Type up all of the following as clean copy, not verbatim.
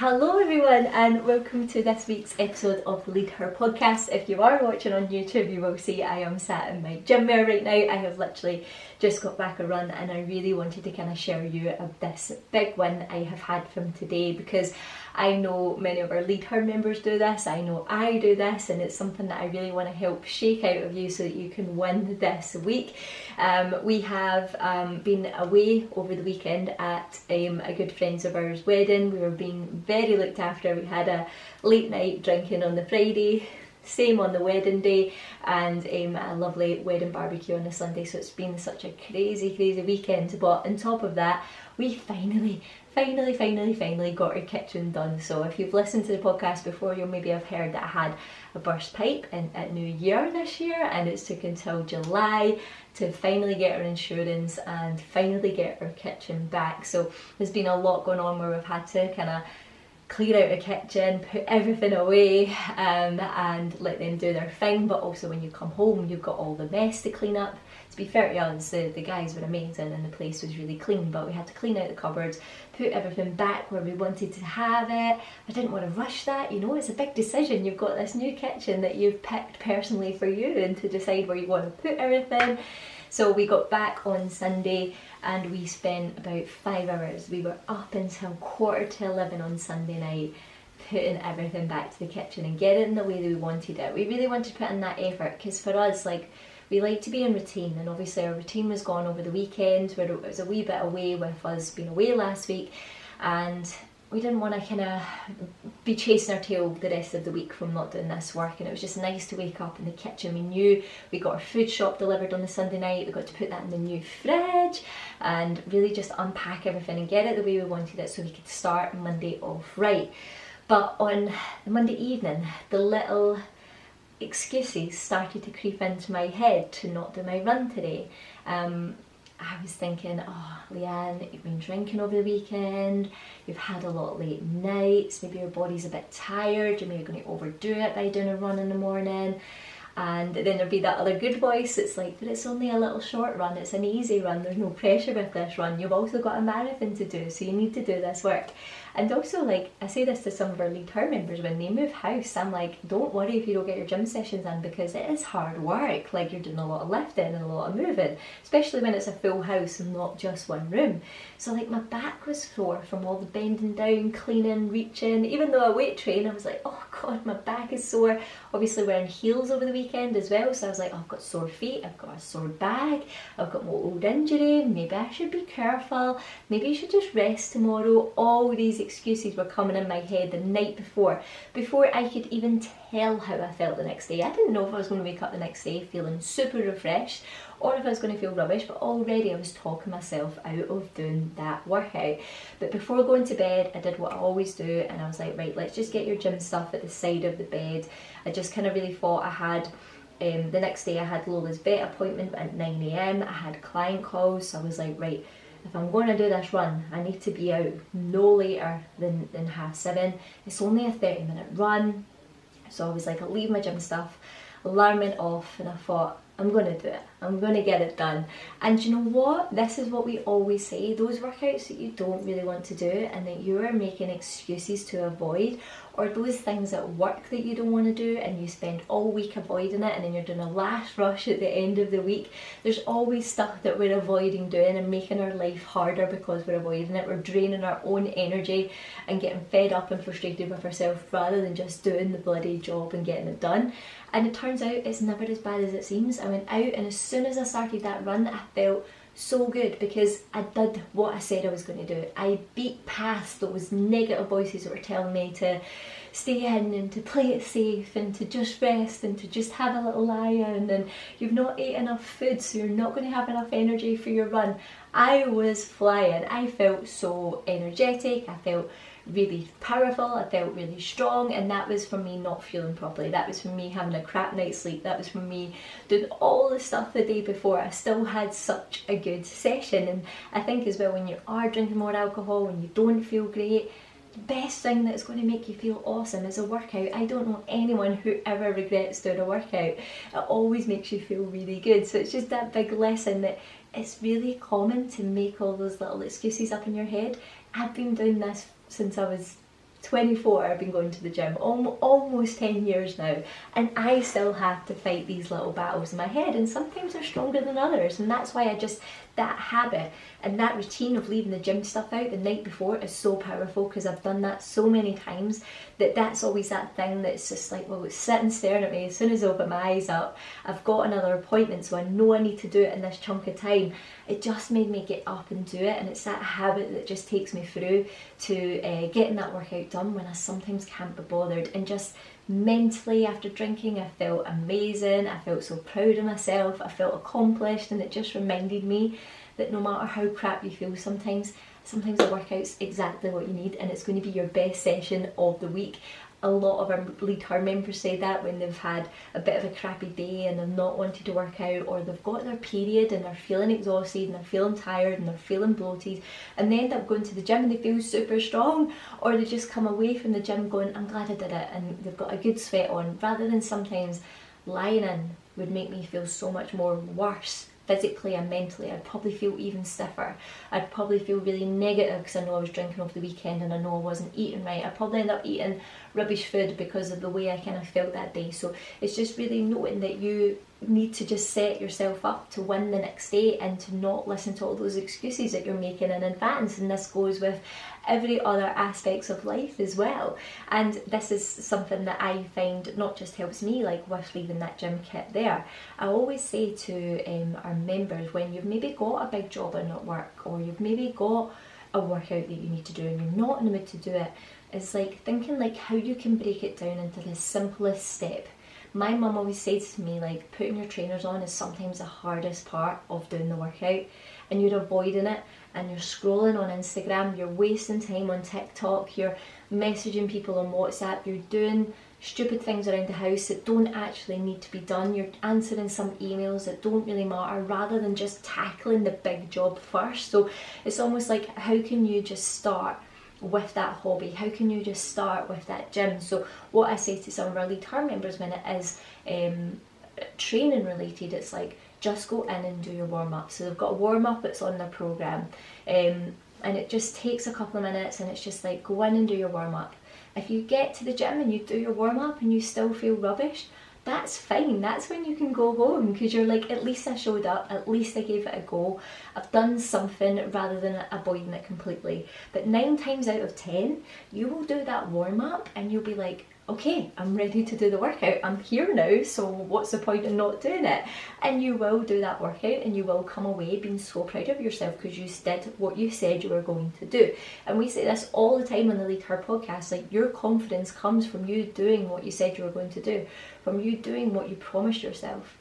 Hello everyone and welcome to this week's episode of Lead Her podcast. If you are watching on YouTube, you will see I am sat in my gym mirror right now. I have literally just got back a run and I really wanted to kind of share you of this big win I have had from today, because I know many of our Lead Her members do this, I know I do this, and it's something that I really want to help shake out of you so that you can win this week. We have been away over the weekend at a good friend's of ours wedding. We were being very looked after. We had a late night drinking on the Friday, same on the wedding day, and a lovely wedding barbecue on the Sunday. So it's been such a crazy weekend. But on top of that, we finally got our kitchen done. So if you've listened to the podcast before, you'll maybe have heard that I had a burst pipe at New Year this year, and it's took until July to finally get our insurance and finally get our kitchen back. So there's been a lot going on where we've had to kind of clear out the kitchen, put everything away, and let them do their thing. But also when you come home, you've got all the mess to clean up. To be fair to us, the guys were amazing and the place was really clean, but we had to clean out the cupboards, put everything back where we wanted to have it. I didn't want to rush that, you know, it's a big decision. You've got this new kitchen that you've picked personally for you, and to decide where you want to put everything. So we got back on Sunday and we spent about 5 hours. We were up until 11:15 on Sunday night, putting everything back to the kitchen and getting it in the way that we wanted it. We really wanted to put in that effort, because for us, like, we like to be in routine, and obviously our routine was gone over the weekend, where it was a wee bit away with us being away last week, and we didn't want to kind of be chasing our tail the rest of the week from not doing this work. And it was just nice to wake up in the kitchen. We knew we got our food shop delivered on the Sunday night, we got to put that in the new fridge and really just unpack everything and get it the way we wanted it, so we could start Monday off right. But on the Monday evening, the little excuses started to creep into my head to not do my run today. I was thinking, oh, Leanne, you've been drinking over the weekend, you've had a lot of late nights, maybe your body's a bit tired, you're maybe going to overdo it by doing a run in the morning. And then there'd be that other good voice that's like, but it's only a little short run, it's an easy run, there's no pressure with this run, you've also got a marathon to do, so you need to do this work. And also, like, I say this to some of our Lead Her members when they move house, I'm like, don't worry if you don't get your gym sessions in, because it is hard work. Like, you're doing a lot of lifting and a lot of moving, especially when it's a full house and not just one room. So like, my back was sore from all the bending down, cleaning, reaching. Even though I weight train, I was like, oh god, my back is sore. Obviously wearing heels over the weekend as well, so I was like, oh, I've got sore feet, I've got a sore back, I've got my old injury, maybe I should be careful, maybe I should just rest tomorrow. All these excuses were coming in my head the night before I could even tell how I felt the next day. I didn't know if I was going to wake up the next day feeling super refreshed or if I was going to feel rubbish, but already I was talking myself out of doing that workout. But before going to bed, I did what I always do, and I was like, right, let's just get your gym stuff at the side of the bed. I just kind of really thought I had the next day I had Lola's vet appointment at 9 AM, I had client calls, so I was like, right, if I'm going to do this run, I need to be out no later than 7:30. It's only a 30-minute run. So I was like, I'll leave my gym stuff, alarm went off, and I thought, I'm going to do it. I'm going to get it done. And you know what? This is what we always say. Those workouts that you don't really want to do and that you are making excuses to avoid, or those things at work that you don't want to do and you spend all week avoiding it, and then you're doing a last rush at the end of the week. There's always stuff that we're avoiding doing and making our life harder because we're avoiding it. We're draining our own energy and getting fed up and frustrated with ourselves rather than just doing the bloody job and getting it done. And it turns out it's never as bad as it seems. I went out, and as soon as I started that run, I felt so good because I did what I said I was going to do. I beat past those negative voices that were telling me to stay in and to play it safe and to just rest and to just have a little lie in, and you've not ate enough food so you're not going to have enough energy for your run. I was flying. I felt so energetic, I felt really powerful, I felt really strong, and that was from me not feeling properly. That was from me having a crap night's sleep. That was from me doing all the stuff the day before. I still had such a good session. And I think as well, when you are drinking more alcohol and you don't feel great, the best thing that's going to make you feel awesome is a workout. I don't know anyone who ever regrets doing a workout. It always makes you feel really good. So it's just that big lesson that it's really common to make all those little excuses up in your head. I've been doing this since I was 24, I've been going to the gym almost 10 years now, and I still have to fight these little battles in my head, and sometimes they're stronger than others. And that's why that habit and that routine of leaving the gym stuff out the night before is so powerful, because I've done that so many times that's always that thing that's just like, well, it's sitting staring at me. As soon as I open my eyes up, I've got another appointment, so I know I need to do it in this chunk of time. It just made me get up and do it, and it's that habit that just takes me through to getting that workout done when I sometimes can't be bothered. And just mentally, after drinking, I felt amazing, I felt so proud of myself, I felt accomplished, and it just reminded me that no matter how crap you feel sometimes the workout's exactly what you need, and it's going to be your best session of the week. A lot of our Lead Her members say that when they've had a bit of a crappy day and they've not wanted to work out, or they've got their period and they're feeling exhausted and they're feeling tired and they're feeling bloated, and they end up going to the gym and they feel super strong, or they just come away from the gym going, I'm glad I did it, and they've got a good sweat on, rather than sometimes lying in would make me feel so much more worse physically and mentally. I'd probably feel even stiffer. I'd probably feel really negative because I know I was drinking over the weekend and I know I wasn't eating right. I'd probably end up eating rubbish food because of the way I kind of felt that day. So it's just really noting that you need to just set yourself up to win the next day, and to not listen to all those excuses that you're making in advance. And this goes with every other aspects of life as well. And this is something that I find not just helps me, like with leaving that gym kit there. I always say to our members, when you've maybe got a big job in at work, or you've maybe got a workout that you need to do and you're not in the mood to do it, it's like thinking like how you can break it down into the simplest step. My mum always says to me, like, putting your trainers on is sometimes the hardest part of doing the workout, and you're avoiding it, and you're scrolling on Instagram, you're wasting time on TikTok, you're messaging people on WhatsApp, you're doing stupid things around the house that don't actually need to be done, you're answering some emails that don't really matter, rather than just tackling the big job first. So it's almost like, how can you just start with that hobby? How can you just start with that gym? So what I say to some of our Lead Her members when it is training related, it's like, just go in and do your warm-up. So they've got a warm-up that's on their programme, and it just takes a couple of minutes, and it's just like, go in and do your warm-up. If you get to the gym and you do your warm-up and you still feel rubbish, that's fine. That's when you can go home, because you're like, at least I showed up, at least I gave it a go, I've done something, rather than avoiding it completely. But 9 times out of 10, you will do that warm-up and you'll be like, okay, I'm ready to do the workout, I'm here now, so what's the point in not doing it? And you will do that workout, and you will come away being so proud of yourself because you did what you said you were going to do. And we say this all the time on the Lead Her podcast, like, your confidence comes from you doing what you said you were going to do, from you doing what you promised yourself.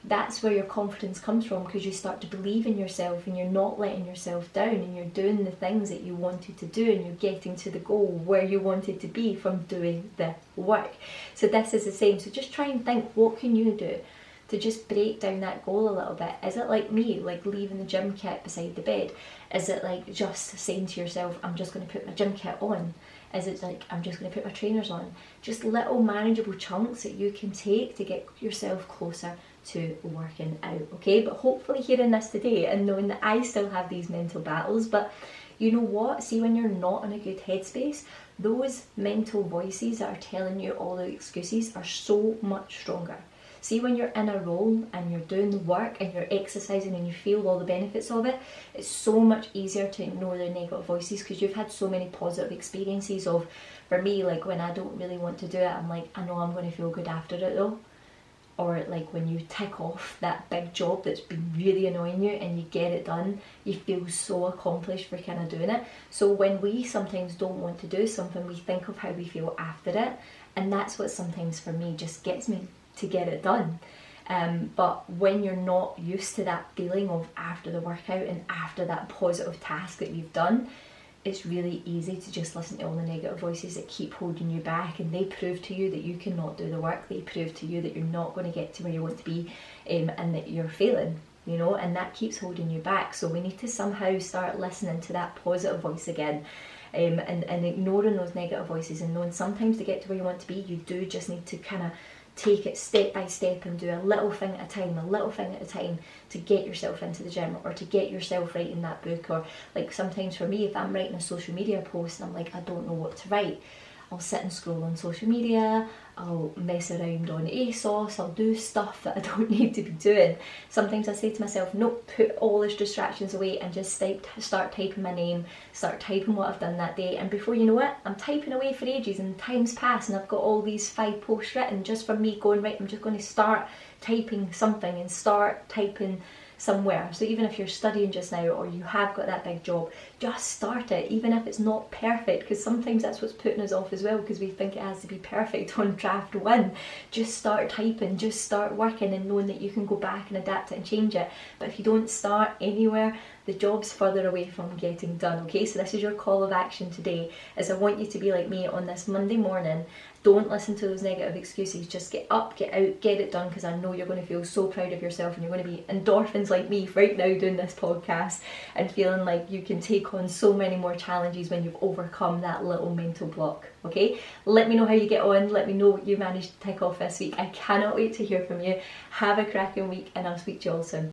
That's where your confidence comes from, because you start to believe in yourself and you're not letting yourself down, and you're doing the things that you wanted to do, and you're getting to the goal where you wanted to be from doing the work. So this is the same. So just try and think, what can you do to just break down that goal a little bit? Is it like me, like leaving the gym kit beside the bed? Is it like just saying to yourself, I'm just going to put my gym kit on? Is it like, I'm just going to put my trainers on? Just little manageable chunks that you can take to get yourself closer to working out, okay? But hopefully hearing this today and knowing that I still have these mental battles, but you know what? See, when you're not in a good headspace, those mental voices that are telling you all the excuses are so much stronger. See, when you're in a role and you're doing the work and you're exercising and you feel all the benefits of it, it's so much easier to ignore the negative voices, because you've had so many positive experiences of, for me, like when I don't really want to do it, I'm like, I know I'm going to feel good after it though. Or like when you tick off that big job that's been really annoying you and you get it done, you feel so accomplished for kind of doing it. So when we sometimes don't want to do something, we think of how we feel after it, and that's what sometimes for me just gets me to get it done. But when you're not used to that feeling of after the workout and after that positive task that you've done, it's really easy to just listen to all the negative voices that keep holding you back, and they prove to you that you cannot do the work. They prove to you that you're not going to get to where you want to be, and that you're failing, you know, and that keeps holding you back. So we need to somehow start listening to that positive voice again, and ignoring those negative voices, and knowing sometimes to get to where you want to be, you do just need to kind of take it step by step and do a little thing at a time to get yourself into the gym or to get yourself writing that book. Or like sometimes for me, if I'm writing a social media post and I'm like, I don't know what to write, I'll sit and scroll on social media, I'll mess around on ASOS, I'll do stuff that I don't need to be doing. Sometimes I say to myself, nope, put all those distractions away and just start typing my name, start typing what I've done that day, and before you know it, I'm typing away for ages and time's passed and I've got all these 5 posts written just from me going, right, I'm just going to start typing something and start typing somewhere. So even if you're studying just now or you have got that big job, just start it, even if it's not perfect, because sometimes that's what's putting us off as well, because we think it has to be perfect on draft 1. Just start typing, just start working, and knowing that you can go back and adapt it and change it. But if you don't start anywhere, the job's further away from getting done. Okay, so this is your call of action today, is I want you to be like me on this Monday morning. Don't listen to those negative excuses. Just get up, get out, get it done, because I know you're going to feel so proud of yourself and you're going to be endorphins like me right now doing this podcast and feeling like you can take on so many more challenges when you've overcome that little mental block. Okay, let me know how you get on. Let me know what you managed to tick off this week. I cannot wait to hear from you. Have a cracking week and I'll speak to you all soon.